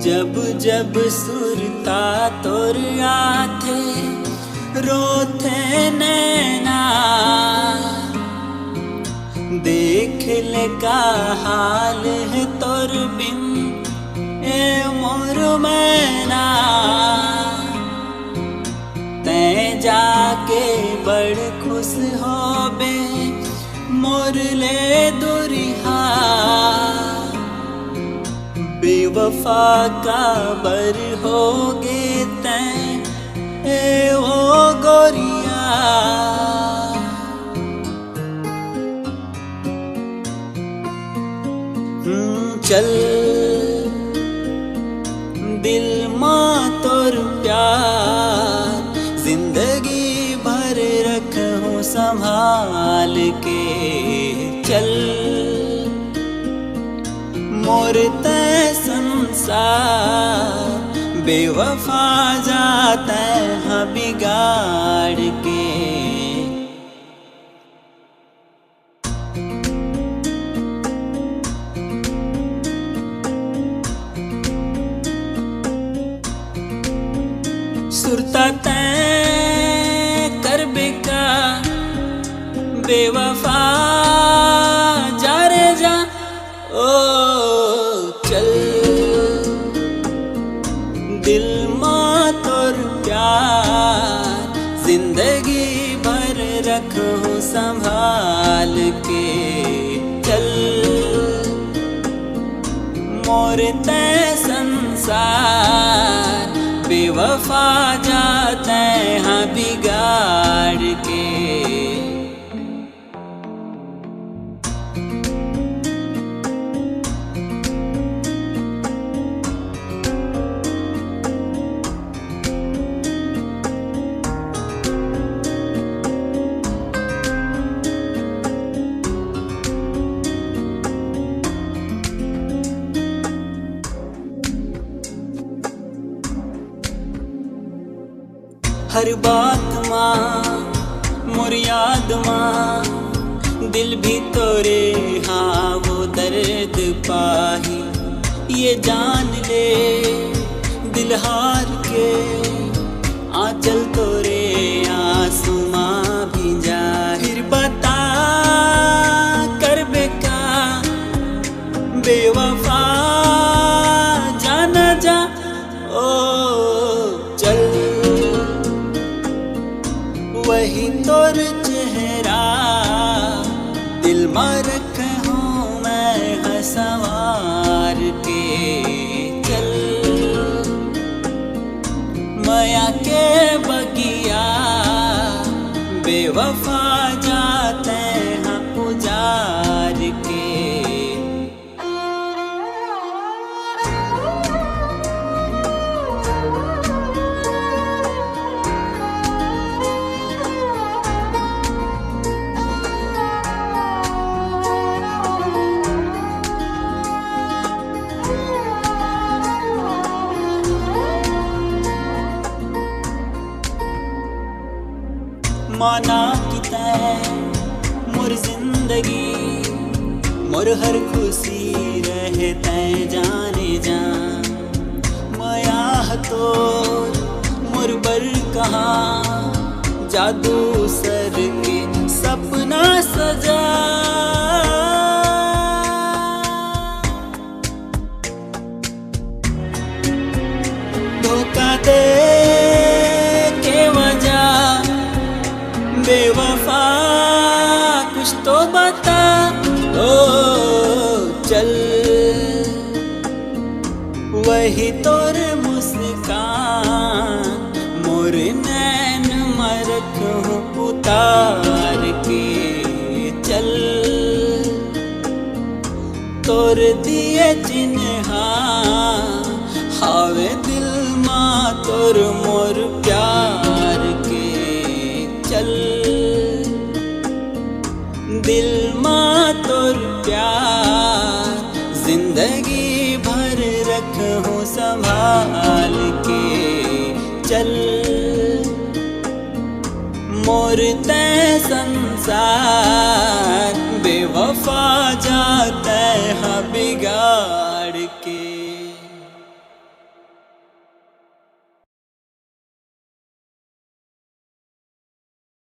जब जब सुरता तोर आथे रोथे नैना, देख ले का हाल है तोर बिन ए मोर मैना। तैं जाके बड़ खुश होबे मोर ले दुरिहा, बेवफा का बर होगे तैं ए ओ गोरिया। चल दिल माँ तोर प्यार जिंदगी भर रखूं संभाल के। चल मोर तै संसार बेवफा जाता है बिगाड़ के। सुरता तैं कर बेका बेवफा जा रे जा। ओ चल दिल माँ तोर प्यार जिंदगी भर रखूं संभाल के। चल मोर तै संसार बेवफा जाते हैं बिगाड़ के। हर बात माँ मोर याद माँ, दिल भी तोरे हाँ वो दर्द पाही। ये जान ले दिल हार के आंचल तोरे आंसू माँ भी जा। फिर बता कर बेका बेवफा जाना जा। ओ चल वही तोर चेहरा दिल में रखूं मैं हंसवार के। चल माया के बगिया बेवफा जाते हैं उजार के। माना कि तैं मोर जिंदगी मोर हर खुशी रहे तैं जाने जा। माया तोर मोर बर कहाँ जादू सर के सपना सजा। धोखा दे के वजह बेवफा कुछ तो बता। ओ चल वही तोर मुस्कान मोर नैन में रखूं उतार के। चल तोर दिए चिन्हा हावे दिल माँ तोर मोर प्यार के। चल दिल माँ तोर प्यार जिंदगी भर रखूं संभाल के। चल मोर तै संसार बेवफा जाता है बिगाड़ के।